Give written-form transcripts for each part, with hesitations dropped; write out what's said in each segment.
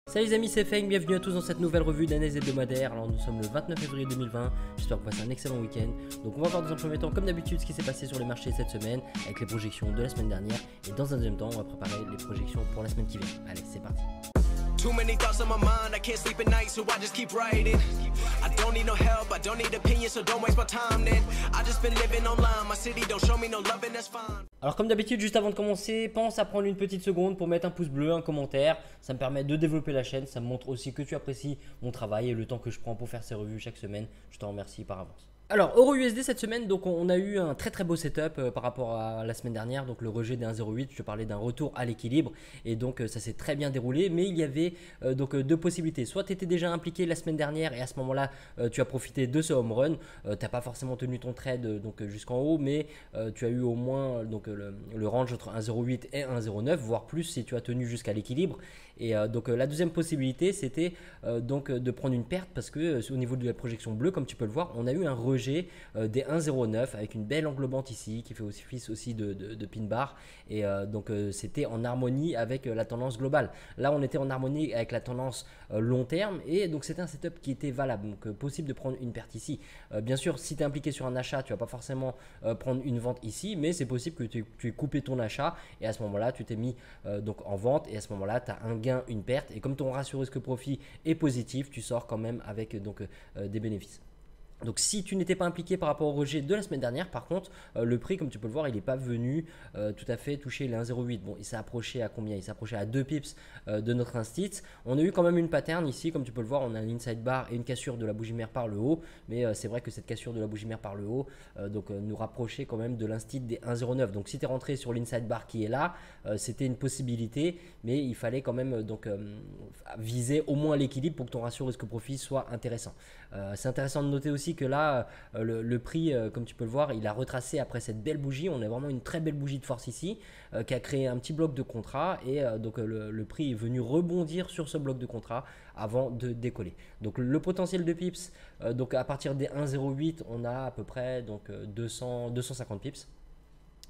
Salut les amis, c'est Feng, bienvenue à tous dans cette nouvelle revue d'analyse hebdomadaire. Alors nous sommes le 29 février 2020, j'espère que vous passez un excellent week-end. Donc on va voir dans un premier temps comme d'habitude ce qui s'est passé sur les marchés cette semaine avec les projections de la semaine dernière. Et dans un deuxième temps on va préparer les projections pour la semaine qui vient. Allez, c'est parti. Too many thoughts on my mind, I can't sleep at night, so I just keep writing. I don't need no help, I don't need opinions, so don't waste my time then. I just been living online, my city don't show me no love and that's fine. Alors comme d'habitude, juste avant de commencer, pense à prendre une petite seconde pour mettre un pouce bleu, un commentaire. Ça me permet de développer la chaîne, ça me montre aussi que tu apprécies mon travail et le temps que je prends pour faire ces revues chaque semaine. Je t'en remercie par avance. Alors, EURUSD cette semaine, donc on a eu un très beau setup par rapport à la semaine dernière, donc le rejet des 1,08, je te parlais d'un retour à l'équilibre et donc ça s'est très bien déroulé, mais il y avait donc deux possibilités. Soit tu étais déjà impliqué la semaine dernière et à ce moment-là tu as profité de ce home run, tu n'as pas forcément tenu ton trade donc jusqu'en haut, mais tu as eu au moins donc le range entre 1,08 et 1,09, voire plus si tu as tenu jusqu'à l'équilibre. Et donc la deuxième possibilité c'était donc de prendre une perte parce que au niveau de la projection bleue, comme tu peux le voir, on a eu un rejet des 1,09 avec une belle englobante ici qui fait office aussi de pin bar et donc c'était en harmonie avec la tendance globale. Là on était en harmonie avec la tendance long terme et donc c'était un setup qui était valable, donc possible de prendre une perte ici. Bien sûr si tu es impliqué sur un achat tu vas pas forcément prendre une vente ici, mais c'est possible que tu aies coupé ton achat et à ce moment là tu t'es mis donc en vente et à ce moment là tu as un gain, une perte et comme ton ratio risque profit est positif, tu sors quand même avec donc des bénéfices. Donc si tu n'étais pas impliqué par rapport au rejet de la semaine dernière, par contre, le prix, comme tu peux le voir, il n'est pas venu tout à fait toucher les 1,08. Bon, il s'est approché à combien? Il s'est approché à 2 pips de notre instit. On a eu quand même une pattern ici, comme tu peux le voir, on a un inside bar et une cassure de la bougie mère par le haut. Mais c'est vrai que cette cassure de la bougie mère par le haut nous rapprochait quand même de l'instit des 1,09. Donc si tu es rentré sur l'inside bar qui est là, c'était une possibilité, mais il fallait quand même viser au moins l'équilibre pour que ton ratio risque-profit soit intéressant. C'est intéressant de noter aussi que là le prix comme tu peux le voir il a retracé après cette belle bougie. On a vraiment une très belle bougie de force ici qui a créé un petit bloc de contrat et donc le prix est venu rebondir sur ce bloc de contrat avant de décoller. Donc le potentiel de pips donc à partir des 1,08 on a à peu près donc 250 pips.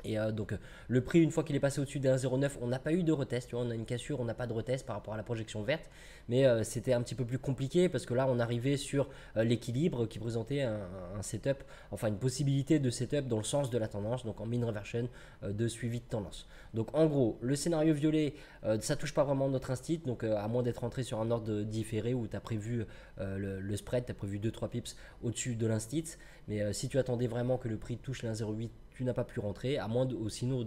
Et donc le prix une fois qu'il est passé au-dessus des 1,09 on n'a pas eu de retest, tu vois, on a une cassure, on n'a pas de retest par rapport à la projection verte, mais c'était un petit peu plus compliqué parce que là on arrivait sur l'équilibre qui présentait un setup, enfin une possibilité de setup dans le sens de la tendance, donc en mean reversion de suivi de tendance. Donc en gros le scénario violet ça touche pas vraiment notre instit, donc à moins d'être rentré sur un ordre différé où tu as prévu le spread, tu as prévu 2-3 pips au-dessus de l'instit, mais si tu attendais vraiment que le prix touche les 1,08 tu n'as pas pu rentrer, à moins sinon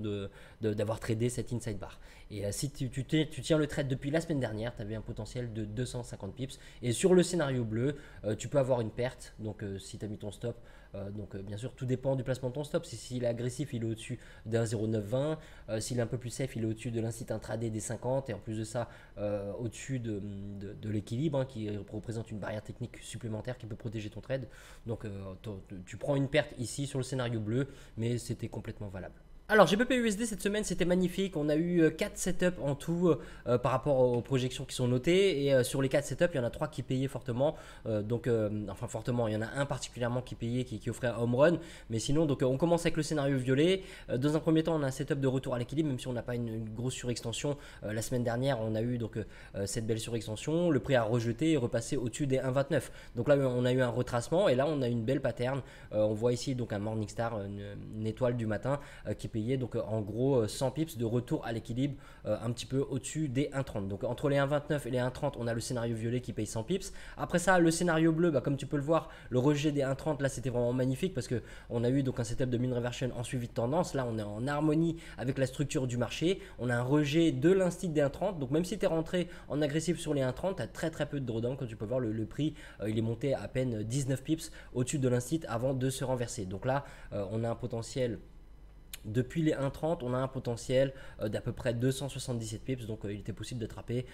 d'avoir tradé cette inside bar. Et si tu tiens le trade depuis la semaine dernière, tu avais un potentiel de 250 pips. Et sur le scénario bleu, tu peux avoir une perte. Donc si tu as mis ton stop, bien sûr tout dépend du placement de ton stop. S'il est agressif, il est au-dessus d'un 0,920. S'il est un peu plus safe, il est au-dessus de l'instit intraday des 50. Et en plus de ça, au-dessus de l'équilibre qui représente une barrière technique supplémentaire qui peut protéger ton trade. Donc tu prends une perte ici sur le scénario bleu, mais c'était complètement valable. Alors GBP/USD cette semaine c'était magnifique, on a eu 4 setups en tout par rapport aux projections qui sont notées et sur les 4 setups il y en a 3 qui payaient fortement, enfin fortement, il y en a un particulièrement qui payait, qui offrait un home run, mais sinon donc on commence avec le scénario violet. Dans un premier temps on a un setup de retour à l'équilibre même si on n'a pas une grosse surextension. La semaine dernière on a eu donc cette belle surextension, le prix a rejeté et repassé au-dessus des 1,29, donc là on a eu un retracement et là on a une belle pattern. On voit ici donc un Morningstar, une étoile du matin qui paye donc en gros 100 pips de retour à l'équilibre un petit peu au-dessus des 1,30. Donc entre les 1,29 et les 1,30 on a le scénario violet qui paye 100 pips. Après ça le scénario bleu, comme tu peux le voir, le rejet des 1,30 là c'était vraiment magnifique parce que on a eu donc un setup de mean reversion en suivi de tendance. Là on est en harmonie avec la structure du marché, on a un rejet de l'instit des 1,30, donc même si tu es rentré en agressif sur les 1,30 tu as très peu de drawdown. Comme tu peux voir le prix il est monté à peine 19 pips au-dessus de l'instit avant de se renverser. Donc là on a un potentiel. Depuis les 1,30 on a un potentiel d'à peu près 277 pips, donc il était possible d'attraper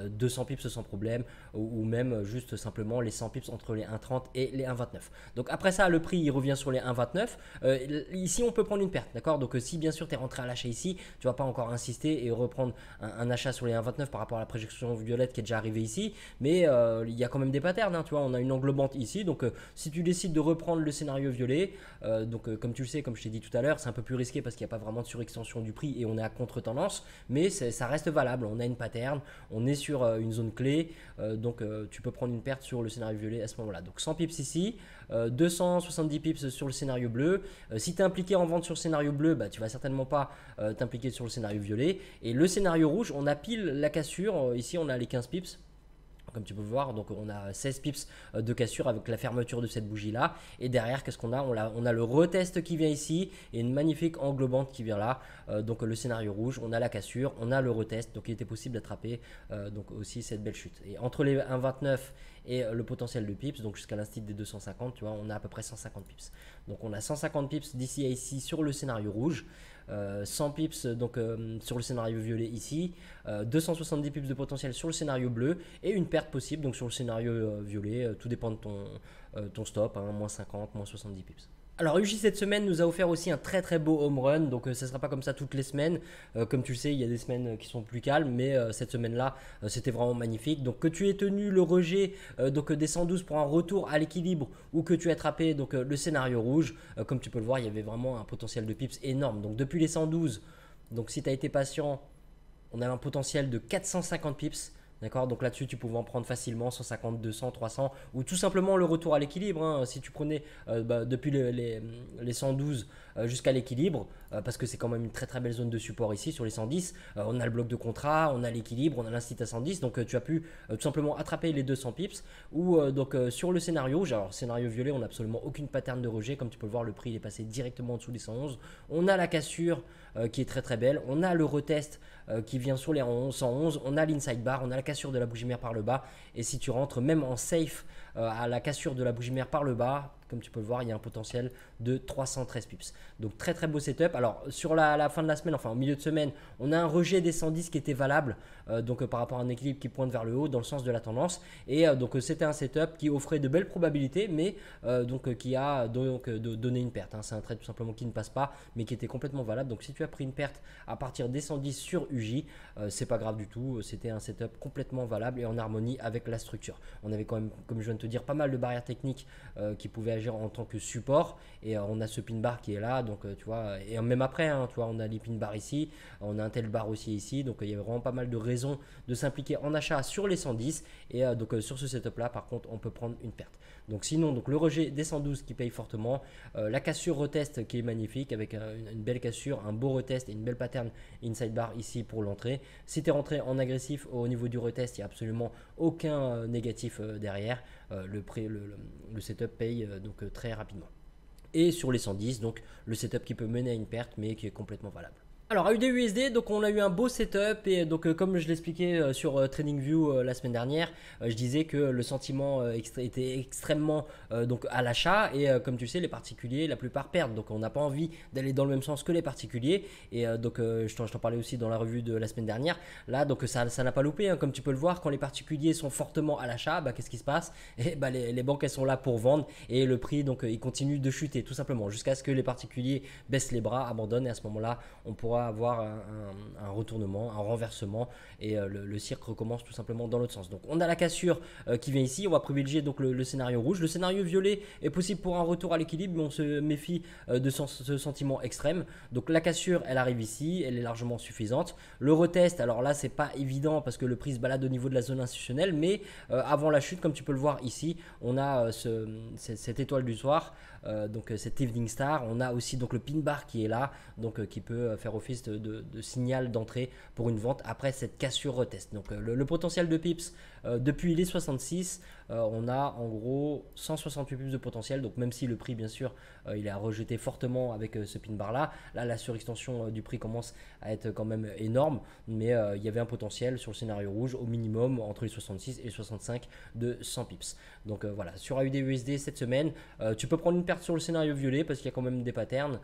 200 pips sans problème ou même juste simplement les 100 pips entre les 1,30 et les 1,29. Donc après ça le prix il revient sur les 1,29. Ici on peut prendre une perte, d'accord. Donc si bien sûr tu es rentré à l'achat ici, tu vas pas encore insister et reprendre un achat sur les 1,29 par rapport à la projection violette qui est déjà arrivée ici, mais il y a quand même des patterns, tu vois, on a une englobante ici, donc si tu décides de reprendre le scénario violet, comme tu le sais, comme je t'ai dit tout à l'heure, c'est un peu plus risqué parce qu'il n'y a pas vraiment de surextension du prix et on est à contre-tendance, mais ça reste valable. On a une pattern, on est sur une zone clé, donc tu peux prendre une perte sur le scénario violet à ce moment-là. Donc 100 pips ici, 270 pips sur le scénario bleu. Si tu es impliqué en vente sur le scénario bleu, bah, tu vas certainement pas t'impliquer sur le scénario violet. Et le scénario rouge, on a pile la cassure. Ici, on a les 15 pips. Comme tu peux voir, donc on a 16 pips de cassure avec la fermeture de cette bougie là. Et derrière, qu'est-ce qu'on a? On a le retest qui vient ici et une magnifique englobante qui vient là. Donc le scénario rouge, on a la cassure, on a le retest. Donc il était possible d'attraper donc aussi cette belle chute. Et entre les 1,29 et le potentiel de pips, donc jusqu'à l'instit des 250, tu vois, on a à peu près 150 pips. Donc on a 150 pips d'ici à ici sur le scénario rouge. 100 pips donc, sur le scénario violet ici, 270 pips de potentiel sur le scénario bleu et une perte possible donc sur le scénario violet, tout dépend de ton stop, hein, moins 50, moins 70 pips. Alors UJ cette semaine nous a offert aussi un très très beau home run, donc ça ne sera pas comme ça toutes les semaines, comme tu le sais il y a des semaines qui sont plus calmes, mais cette semaine là c'était vraiment magnifique. Donc que tu aies tenu le rejet donc des 112 pour un retour à l'équilibre ou que tu aies attrapé donc le scénario rouge, comme tu peux le voir il y avait vraiment un potentiel de pips énorme. Donc depuis les 112, donc si tu as été patient, on a un potentiel de 450 pips. D'accord, donc là-dessus tu pouvais en prendre facilement 150, 200, 300 ou tout simplement le retour à l'équilibre, hein, si tu prenais depuis les 112 jusqu'à l'équilibre, parce que c'est quand même une très très belle zone de support ici sur les 110, on a le bloc de contrat, on a l'équilibre, on a l'instit à 110, donc tu as pu tout simplement attraper les 200 pips ou donc sur le scénario rouge. Alors scénario violet on n'a absolument aucune pattern de rejet, comme tu peux le voir le prix il est passé directement en dessous des 111, on a la cassure qui est très très belle, on a le retest qui vient sur les 111, on a l'inside bar, on a la cassure de la bougie mère par le bas, et si tu rentres même en safe à la cassure de la bougie mère par le bas, comme tu peux le voir, il y a un potentiel de 313 pips. Donc très très beau setup. Alors sur la fin de la semaine, enfin au milieu de semaine, on a un rejet des 110 qui était valable, donc par rapport à un équilibre qui pointe vers le haut dans le sens de la tendance. Et donc c'était un setup qui offrait de belles probabilités, mais donc qui a donc donné une perte. Hein. C'est un trade tout simplement qui ne passe pas, mais qui était complètement valable. Donc si tu as pris une perte à partir des 110 sur UJ, c'est pas grave du tout. C'était un setup complètement valable et en harmonie avec la structure. On avait quand même, comme je viens de te dire, pas mal de barrières techniques qui pouvaient agir en tant que support, et on a ce pin bar qui est là, donc tu vois, et même après, hein, tu vois, on a les pin bar ici, on a un tel bar aussi ici, donc il y avait vraiment pas mal de raisons de s'impliquer en achat sur les 110, et donc sur ce setup là par contre on peut prendre une perte. Donc sinon, donc le rejet des 112 qui paye fortement, la cassure retest qui est magnifique avec une belle cassure, un beau retest et une belle pattern inside bar ici pour l'entrée. Si tu es rentré en agressif au niveau du retest, il n'y a absolument aucun négatif derrière, le setup paye donc très rapidement. Et sur les 110, donc le setup qui peut mener à une perte mais qui est complètement valable. Alors AUD-USD, donc on a eu un beau setup et donc comme je l'expliquais sur TradingView la semaine dernière, je disais que le sentiment était extrêmement donc à l'achat et comme tu le sais les particuliers la plupart perdent, donc on n'a pas envie d'aller dans le même sens que les particuliers et donc je t'en parlais aussi dans la revue de la semaine dernière. Là donc ça n'a pas loupé, hein, comme tu peux le voir, quand les particuliers sont fortement à l'achat, bah, qu'est-ce qui se passe? Et bah, les banques elles sont là pour vendre et le prix donc il continue de chuter tout simplement jusqu'à ce que les particuliers baissent les bras, abandonnent, et à ce moment là on pourra avoir un retournement, un renversement et le cirque recommence tout simplement dans l'autre sens. Donc on a la cassure qui vient ici, on va privilégier donc le scénario rouge. Le scénario violet est possible pour un retour à l'équilibre, mais on se méfie de ce sentiment extrême. Donc la cassure elle arrive ici, elle est largement suffisante. Le retest, alors là c'est pas évident parce que le prix se balade au niveau de la zone institutionnelle, mais avant la chute, comme tu peux le voir ici, on a cette étoile du soir, donc cette evening star. On a aussi donc le pin bar qui est là, donc qui peut faire office de signal d'entrée pour une vente après cette cassure retest. Donc le potentiel de pips depuis les 66, on a en gros 168 pips de potentiel. Donc même si le prix bien sûr il a rejeté fortement avec ce pin bar là la surextension du prix commence à être quand même énorme, mais il y avait un potentiel sur le scénario rouge au minimum entre les 66 et les 65 de 100 pips. Donc voilà, sur AUD-USD cette semaine, tu peux prendre une perte sur le scénario violet parce qu'il y a quand même des patterns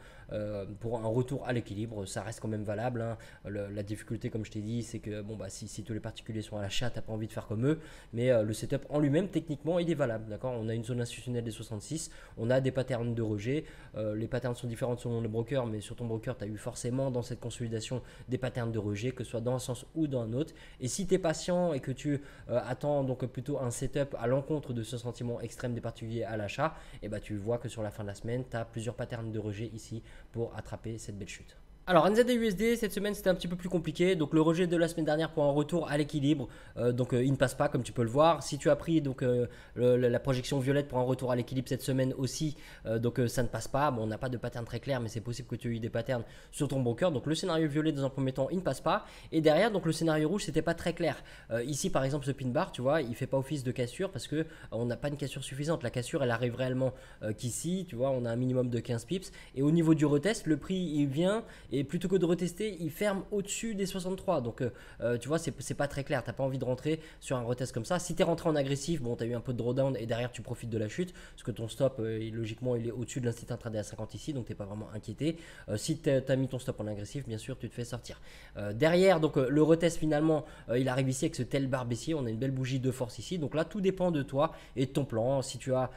pour un retour à l'équilibre. Ça reste reste quand même valable, hein. La difficulté, comme je t'ai dit, c'est que bon, bah, si tous les particuliers sont à l'achat, tu n'as pas envie de faire comme eux. Mais le setup en lui-même, techniquement, il est valable. D'accord, on a une zone institutionnelle des 66, on a des patterns de rejet. Les patterns sont différents selon le broker, mais sur ton broker, tu as eu forcément dans cette consolidation des patterns de rejet, que ce soit dans un sens ou dans un autre. Et si tu es patient et que tu attends donc plutôt un setup à l'encontre de ce sentiment extrême des particuliers à l'achat, et bah, tu vois que sur la fin de la semaine, tu as plusieurs patterns de rejet ici pour attraper cette belle chute. Alors NZD/USD cette semaine c'était un petit peu plus compliqué, donc le rejet de la semaine dernière pour un retour à l'équilibre, il ne passe pas comme tu peux le voir. Si tu as pris la projection violette pour un retour à l'équilibre cette semaine aussi, ça ne passe pas. Bon, on n'a pas de pattern très clair, mais c'est possible que tu aies eu des patterns sur ton broker. Donc le scénario violet dans un premier temps il ne passe pas, et derrière donc le scénario rouge c'était pas très clair. Ici par exemple ce pin bar, tu vois, il fait pas office de cassure parce que on n'a pas une cassure suffisante. La cassure elle arrive réellement qu'ici, tu vois, on a un minimum de 15 pips, et au niveau du retest le prix il vient. Et plutôt que de retester, il ferme au-dessus des 63. Donc, tu vois, c'est pas très clair. Tu n'as pas envie de rentrer sur un retest comme ça. Si tu es rentré en agressif, bon, tu as eu un peu de drawdown et derrière, tu profites de la chute. Parce que ton stop, logiquement, il est au-dessus de l'instinct intraday à 50 ici. Donc, tu n'es pas vraiment inquiété. Si tu as mis ton stop en agressif, bien sûr, tu te fais sortir. Derrière, donc, le retest, finalement, il arrive ici avec ce tel bar baissier. On a une belle bougie de force ici. Donc là, tout dépend de toi et de ton plan. Si tu as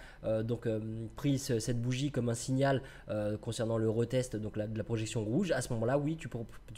pris cette bougie comme un signal concernant le retest, donc de la projection rouge, à ce moment-là, oui, tu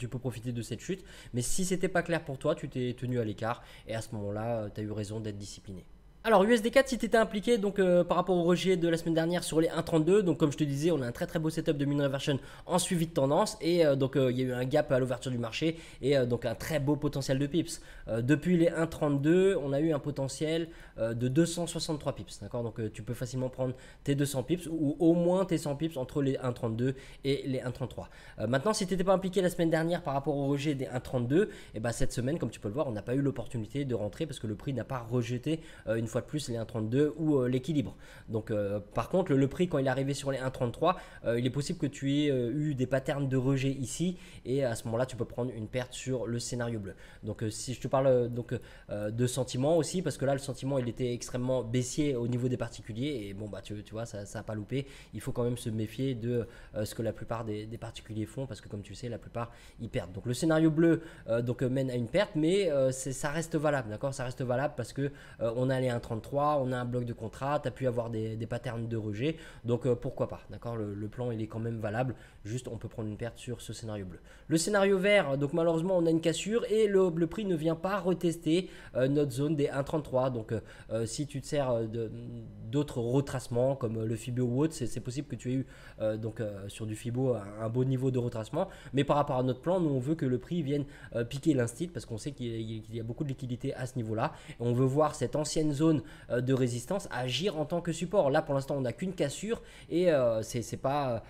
peux profiter de cette chute. Mais si c'était pas clair pour toi, tu t'es tenu à l'écart, et à ce moment-là, tu as eu raison d'être discipliné. Alors USD4, si tu étais impliqué par rapport au rejet de la semaine dernière sur les 1,32, donc comme je te disais, on a un très très beau setup de mean reversion en suivi de tendance, et il y a eu un gap à l'ouverture du marché, et donc un très beau potentiel de pips. Depuis les 1,32, on a eu un potentiel de 263 pips, d'accord. Donc tu peux facilement prendre tes 200 pips ou au moins tes 100 pips entre les 1,32 et les 1,33. Maintenant, si tu n'étais pas impliqué la semaine dernière par rapport au rejet des 1,32, et bah cette semaine, comme tu peux le voir, on n'a pas eu l'opportunité de rentrer parce que le prix n'a pas rejeté une fois de plus les 1,32 ou l'équilibre. Donc par contre le prix quand il est arrivé sur les 1,33, il est possible que tu aies eu des patterns de rejet ici, et à ce moment là tu peux prendre une perte sur le scénario bleu. Donc si je te parle de sentiment aussi, parce que là le sentiment il était extrêmement baissier au niveau des particuliers, et bon bah tu vois ça n'a pas loupé. Il faut quand même se méfier de ce que la plupart des particuliers font, parce que comme tu sais la plupart ils perdent. Donc le scénario bleu mène à une perte, mais ça reste valable, d'accord, ça reste valable parce que on a les 1,33, on a un bloc de contrat, tu as pu avoir des patterns de rejet, donc pourquoi pas, d'accord, le plan il est quand même valable, juste on peut prendre une perte sur ce scénario bleu. Le scénario vert, donc malheureusement on a une cassure et le prix ne vient pas retester notre zone des 1,33, donc si tu te sers d'autres retracements comme le Fibo ou autre, c'est possible que tu aies eu sur du Fibo un beau niveau de retracement, mais par rapport à notre plan, nous on veut que le prix vienne piquer l'instit, parce qu'on sait qu'il y a beaucoup de liquidité à ce niveau là, et on veut voir cette ancienne zone de résistance agir en tant que support. Là pour l'instant on n'a qu'une cassure, et c'est pas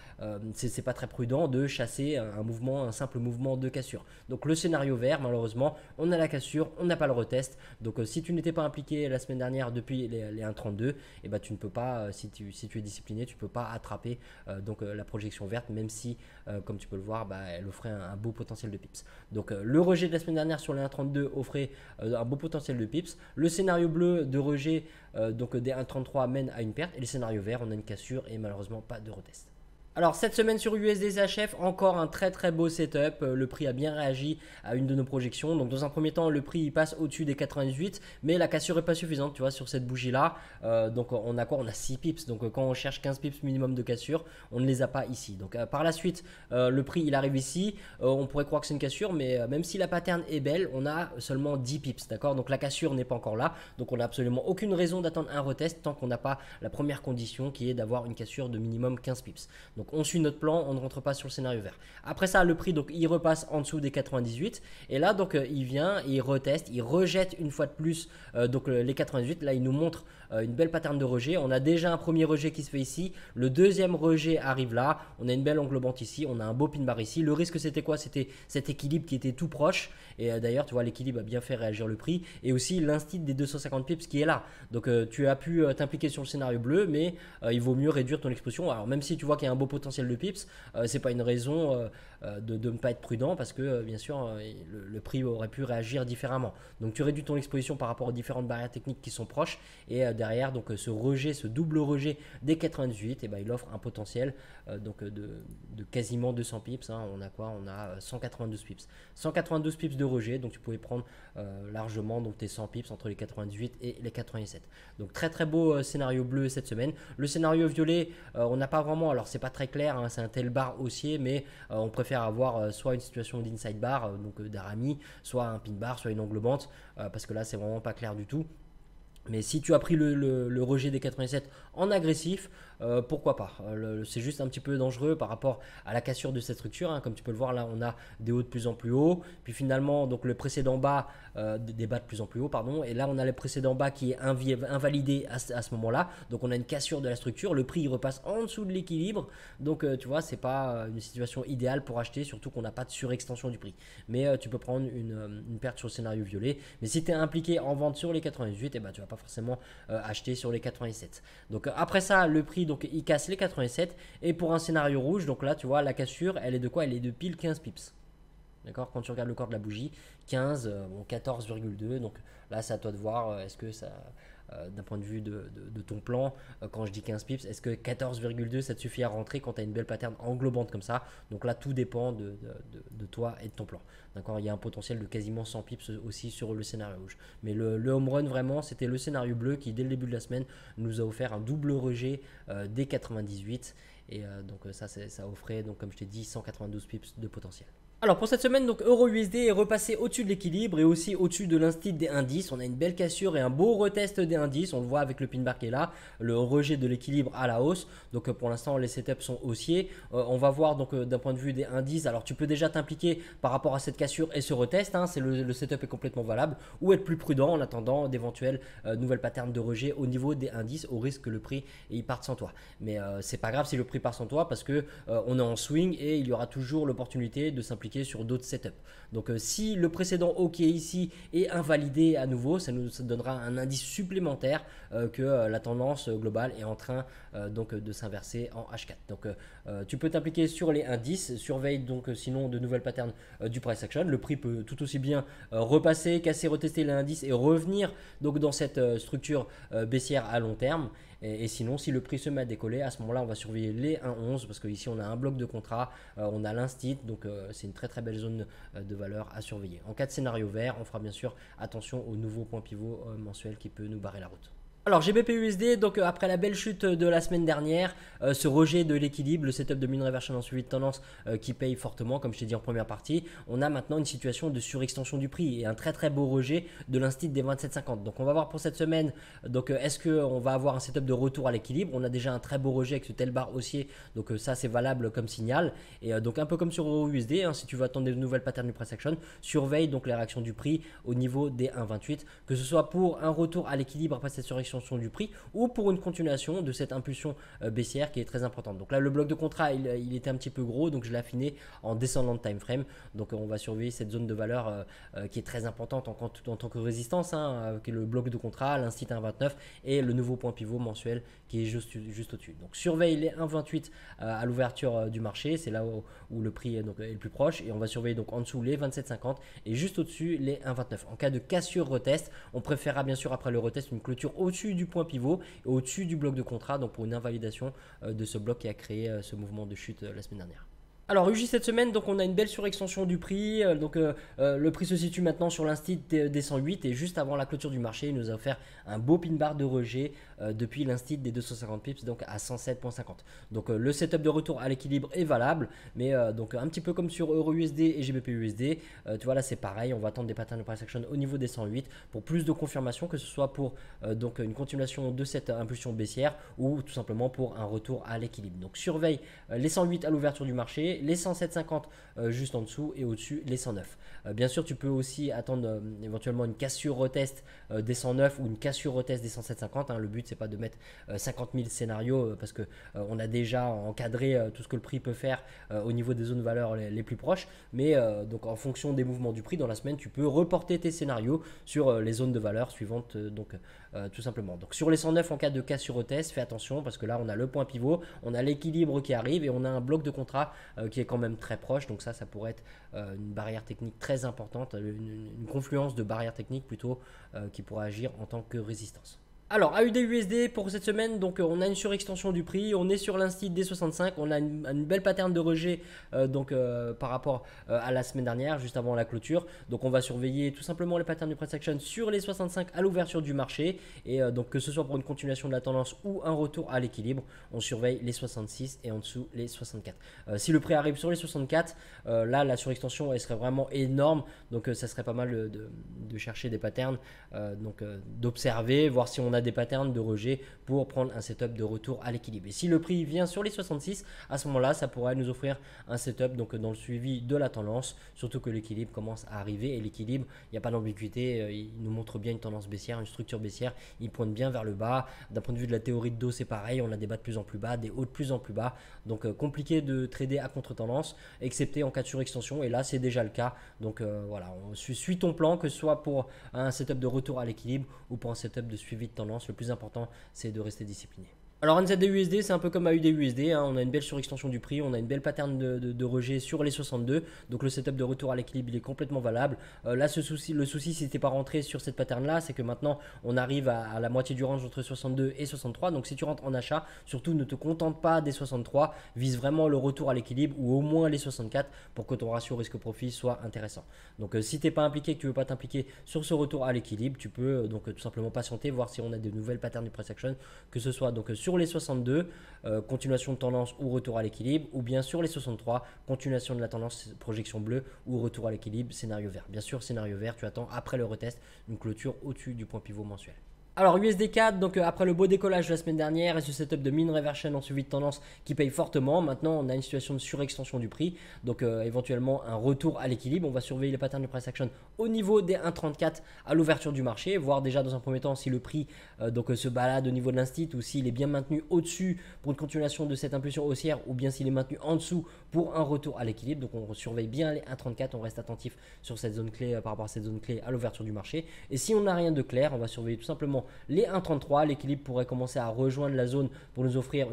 très prudent de chasser un simple mouvement de cassure. Donc le scénario vert, malheureusement on a la cassure, on n'a pas le retest. Donc si tu n'étais pas impliqué la semaine dernière depuis les 1,32, et bah tu ne peux pas, si tu es discipliné, tu peux pas attraper la projection verte, même si comme tu peux le voir, bah, elle offrait un beau potentiel de pips. Donc le rejet de la semaine dernière sur les 1,32 offrait un beau potentiel de pips. Le scénario bleu de rejet des 1,33 mène à une perte, et le scénario vert on a une cassure et malheureusement pas de retest. Alors cette semaine sur USD/CHF, encore un très très beau setup. Le prix a bien réagi à une de nos projections. Donc dans un premier temps, le prix il passe au-dessus des 98, mais la cassure n'est pas suffisante, tu vois, sur cette bougie là. Donc on a quoi? On a 6 pips. Donc quand on cherche 15 pips minimum de cassure, on ne les a pas ici. Donc par la suite, le prix il arrive ici. On pourrait croire que c'est une cassure, mais même si la pattern est belle, on a seulement 10 pips, d'accord. Donc la cassure n'est pas encore là. Donc on n'a absolument aucune raison d'attendre un retest tant qu'on n'a pas la première condition qui est d'avoir une cassure de minimum 15 pips. Donc on suit notre plan, on ne rentre pas sur le scénario vert. Après ça, le prix donc il repasse en dessous des 98, et là donc il vient, il reteste, il rejette une fois de plus les 98. Là il nous montre une belle pattern de rejet. On a déjà un premier rejet qui se fait ici, le deuxième rejet arrive là, on a une belle englobante ici, on a un beau pin bar ici. Le risque c'était quoi? C'était cet équilibre qui était tout proche, et d'ailleurs tu vois l'équilibre a bien fait réagir le prix, et aussi l'instit des 250 pips qui est là. Donc tu as pu t'impliquer sur le scénario bleu, mais il vaut mieux réduire ton exposition. Alors même si tu vois qu'il y a un beau potentiel de pips, c'est pas une raison de ne pas être prudent parce que bien sûr le prix aurait pu réagir différemment. Donc tu réduis ton exposition par rapport aux différentes barrières techniques qui sont proches et derrière donc ce double rejet des 98, et ben, il offre un potentiel de quasiment 200 pips. Hein. On a quoi? On a 192 pips. 192 pips de rejet, donc tu pouvais prendre largement donc tes 100 pips entre les 98 et les 87. Donc très très beau scénario bleu cette semaine. Le scénario violet, on n'a pas vraiment, alors c'est pas très clair, hein, c'est un tel bar haussier, mais on préfère avoir soit une situation d'inside bar, donc d'Arami, soit un pin bar, soit une englobante, parce que là c'est vraiment pas clair du tout. Mais si tu as pris le rejet des 87 en agressif, pourquoi pas. C'est juste un petit peu dangereux par rapport à la cassure de cette structure. Hein. Comme tu peux le voir, là, on a des hauts de plus en plus haut. Puis finalement, donc le précédent bas, des bas de plus en plus haut, pardon. Et là, on a le précédent bas qui est invalidé à ce moment-là. Donc, on a une cassure de la structure. Le prix, il repasse en dessous de l'équilibre. Donc, tu vois, c'est pas une situation idéale pour acheter, surtout qu'on n'a pas de surextension du prix. Mais tu peux prendre une perte sur le scénario violet. Mais si tu es impliqué en vente sur les 98, eh ben, tu vas pas forcément acheter sur les 87. Donc après ça, le prix donc il casse les 87 et pour un scénario rouge, donc là tu vois la cassure, elle est de quoi? Elle est de pile 15 pips. D'accord? Quand tu regardes le corps de la bougie, 15, 14,2. Donc là c'est à toi de voir, est-ce que ça d'un point de vue de ton plan, quand je dis 15 pips, est-ce que 14,2 ça te suffit à rentrer quand tu as une belle pattern englobante comme ça? Donc là tout dépend de toi et de ton plan. D'accord, il y a un potentiel de quasiment 100 pips aussi sur le scénario rouge. Mais le home run vraiment, c'était le scénario bleu qui dès le début de la semaine nous a offert un double rejet des 98. Et donc ça offrait, donc, comme je t'ai dit, 192 pips de potentiel. Alors pour cette semaine, donc EURUSD est repassé au-dessus de l'équilibre et aussi au-dessus de l'instit des indices. On a une belle cassure et un beau retest des indices. On le voit avec le pin bar qui est là, le rejet de l'équilibre à la hausse. Donc pour l'instant, les setups sont haussiers. On va voir donc d'un point de vue des indices. Alors tu peux déjà t'impliquer par rapport à cette cassure et ce retest. Hein, le setup est complètement valable. Ou être plus prudent en attendant d'éventuelles nouvelles patterns de rejet au niveau des indices au risque que le prix il parte sans toi. Mais c'est pas grave si le prix part sans toi parce que on est en swing et il y aura toujours l'opportunité de s'impliquer sur d'autres setups. Donc si le précédent OK ici est invalidé à nouveau, ça donnera un indice supplémentaire que la tendance globale est en train donc de s'inverser en H4. Donc tu peux t'impliquer sur les indices, surveille donc sinon de nouvelles patterns du price action. Le prix peut tout aussi bien repasser, casser, retester l'indice et revenir donc dans cette structure baissière à long terme. Et sinon, si le prix se met à décoller, à ce moment-là, on va surveiller les 1,11 parce qu'ici, on a un bloc de contrat, on a l'instit, donc c'est une très très belle zone de valeur à surveiller. En cas de scénario vert, on fera bien sûr attention au nouveau point pivot mensuel qui peut nous barrer la route. Alors GBP/USD, donc après la belle chute de la semaine dernière, ce rejet de l'équilibre, le setup de mean reversion en suivi de tendance qui paye fortement, comme je t'ai dit en première partie, on a maintenant une situation de surextension du prix et un très très beau rejet de l'instit des 27,50. Donc on va voir pour cette semaine, donc est-ce qu'on va avoir un setup de retour à l'équilibre? On a déjà un très beau rejet avec ce tel bar haussier, donc ça c'est valable comme signal. Et donc un peu comme sur EURUSD, hein, si tu veux attendre de nouvelles patterns du price action, surveille donc les réactions du prix au niveau des 1,28, que ce soit pour un retour à l'équilibre après cette surextension du prix ou pour une continuation de cette impulsion baissière qui est très importante. Donc là le bloc de contrat il était un petit peu gros, donc je l'ai affiné en descendant de time frame. Donc on va surveiller cette zone de valeur qui est très importante en tant que résistance, hein, qui est le bloc de contrat, l'instit 1,29 et le nouveau point pivot mensuel qui est juste au-dessus. Donc surveille les 1,28 à l'ouverture du marché, c'est là où le prix est le plus proche, et on va surveiller donc en dessous les 27,50 et juste au-dessus les 1,29. En cas de cassure retest, on préférera bien sûr après le retest une clôture au-dessus du point pivot et au-dessus du bloc de contrat, donc pour une invalidation de ce bloc qui a créé ce mouvement de chute la semaine dernière. Alors UJ cette semaine, donc on a une belle surextension du prix, le prix se situe maintenant sur l'instit des 108 et juste avant la clôture du marché, il nous a offert un beau pin bar de rejet depuis l'instit des 250 pips, donc à 107,50. Donc le setup de retour à l'équilibre est valable, mais donc un petit peu comme sur EURUSD et GBP/USD, tu vois là c'est pareil, on va attendre des patterns de price action au niveau des 108 pour plus de confirmation, que ce soit pour donc une continuation de cette impulsion baissière ou tout simplement pour un retour à l'équilibre. Donc surveille les 108 à l'ouverture du marché, les 107,50 juste en dessous et au-dessus les 109. Bien sûr, tu peux aussi attendre éventuellement une cassure retest des 109 ou une cassure retest des 107,50. Hein. Le but, c'est pas de mettre 50 000 scénarios parce que on a déjà encadré tout ce que le prix peut faire au niveau des zones de valeur les plus proches. Mais donc en fonction des mouvements du prix dans la semaine, tu peux reporter tes scénarios sur les zones de valeur suivantes donc tout simplement. Donc sur les 109 en cas de casse sur retest, fais attention parce que là on a le point pivot, on a l'équilibre qui arrive et on a un bloc de contrat qui est quand même très proche. Donc ça pourrait être une barrière technique très importante, une confluence de barrières techniques plutôt qui pourrait agir en tant que résistance. Alors, AUD-USD pour cette semaine, donc on a une surextension du prix, on est sur l'instit D65, on a une belle pattern de rejet par rapport à la semaine dernière, juste avant la clôture. Donc on va surveiller tout simplement les patterns de price action sur les 65 à l'ouverture du marché. Et donc que ce soit pour une continuation de la tendance ou un retour à l'équilibre, on surveille les 66 et en dessous les 64. Si le prix arrive sur les 64, là la surextension elle serait vraiment énorme. Donc ça serait pas mal de chercher des patterns, d'observer, voir si on a des patterns de rejet pour prendre un setup de retour à l'équilibre. Et si le prix vient sur les 66, à ce moment-là, ça pourrait nous offrir un setup dans le suivi de la tendance, surtout que l'équilibre commence à arriver. Et l'équilibre, il n'y a pas d'ambiguïté, il nous montre bien une tendance baissière, une structure baissière, il pointe bien vers le bas. D'un point de vue de la théorie de dos, c'est pareil, on a des bas de plus en plus bas, des hauts de plus en plus bas. Donc compliqué de trader à contre-tendance, excepté en cas de surextension. Et là, c'est déjà le cas. Donc voilà, suis ton plan, que ce soit pour un setup de retour à l'équilibre ou pour un setup de suivi de tendance. Le plus important, c'est de rester discipliné. Alors NZD-USD, c'est un peu comme AUD-USD, on a une belle surextension du prix, on a une belle pattern de rejet sur les 62, donc le setup de retour à l'équilibre il est complètement valable. Là le souci si t'es pas rentré sur cette pattern là, c'est que maintenant on arrive à la moitié du range entre 62 et 63, donc si tu rentres en achat, surtout ne te contente pas des 63, vise vraiment le retour à l'équilibre ou au moins les 64 pour que ton ratio risque-profit soit intéressant. Donc si t'es pas impliqué, que tu veux pas t'impliquer sur ce retour à l'équilibre, tu peux donc tout simplement patienter, voir si on a de nouvelles patterns de price action, que ce soit donc sur les 62, continuation de tendance ou retour à l'équilibre, ou bien sur les 63, continuation de la tendance projection bleue ou retour à l'équilibre, scénario vert. Bien sûr, scénario vert, tu attends après le retest une clôture au-dessus du point pivot mensuel. Alors USD4, donc après le beau décollage de la semaine dernière et ce setup de mean reversion en suivi de tendance qui paye fortement, maintenant on a une situation de surextension du prix, donc éventuellement un retour à l'équilibre. On va surveiller les patterns de price action au niveau des 1,34 à l'ouverture du marché, voir déjà dans un premier temps si le prix se balade au niveau de l'instit ou s'il est bien maintenu au-dessus pour une continuation de cette impulsion haussière ou bien s'il est maintenu en dessous pour un retour à l'équilibre. Donc on surveille bien les 1,34, on reste attentif sur cette zone clé par rapport à cette zone clé à l'ouverture du marché. Et si on n'a rien de clair, on va surveiller tout simplement les 1,33, l'équilibre pourrait commencer à rejoindre la zone pour nous offrir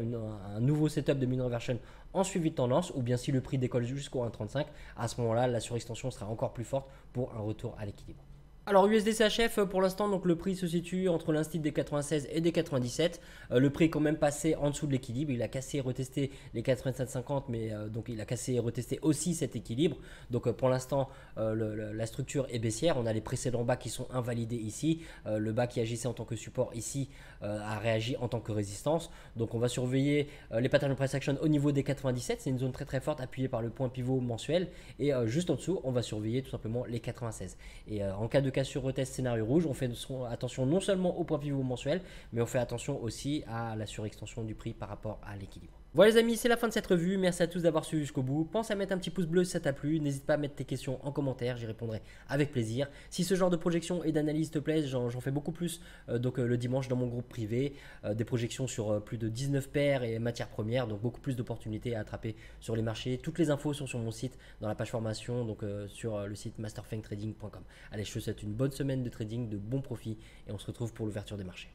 un nouveau setup de mean reversion en suivi de tendance, ou bien si le prix décolle jusqu'au 1,35, à ce moment-là, la surextension sera encore plus forte pour un retour à l'équilibre. Alors USD-CHF pour l'instant, donc le prix se situe entre l'instit des 96 et des 97. Le prix est quand même passé en dessous de l'équilibre. Il a cassé et retesté les 87,50, mais donc il a cassé et retesté aussi cet équilibre. Donc pour l'instant, la structure est baissière. On a les précédents bas qui sont invalidés ici. Le bas qui agissait en tant que support ici a réagi en tant que résistance. Donc on va surveiller les patterns de price action au niveau des 97. C'est une zone très très forte appuyée par le point pivot mensuel. Et juste en dessous, on va surveiller tout simplement les 96. Et en cas de sur retest scénario rouge, on fait attention non seulement au point pivot mensuel, mais on fait attention aussi à la surextension du prix par rapport à l'équilibre. Voilà les amis, c'est la fin de cette revue. Merci à tous d'avoir suivi jusqu'au bout. Pense à mettre un petit pouce bleu si ça t'a plu. N'hésite pas à mettre tes questions en commentaire, j'y répondrai avec plaisir. Si ce genre de projection et d'analyse te plaisent, j'en fais beaucoup plus le dimanche dans mon groupe privé. Des projections sur plus de 19 paires et matières premières, donc beaucoup plus d'opportunités à attraper sur les marchés. Toutes les infos sont sur mon site, dans la page formation, donc sur le site masterfangtrading.com. Allez, je te souhaite une bonne semaine de trading, de bons profits et on se retrouve pour l'ouverture des marchés.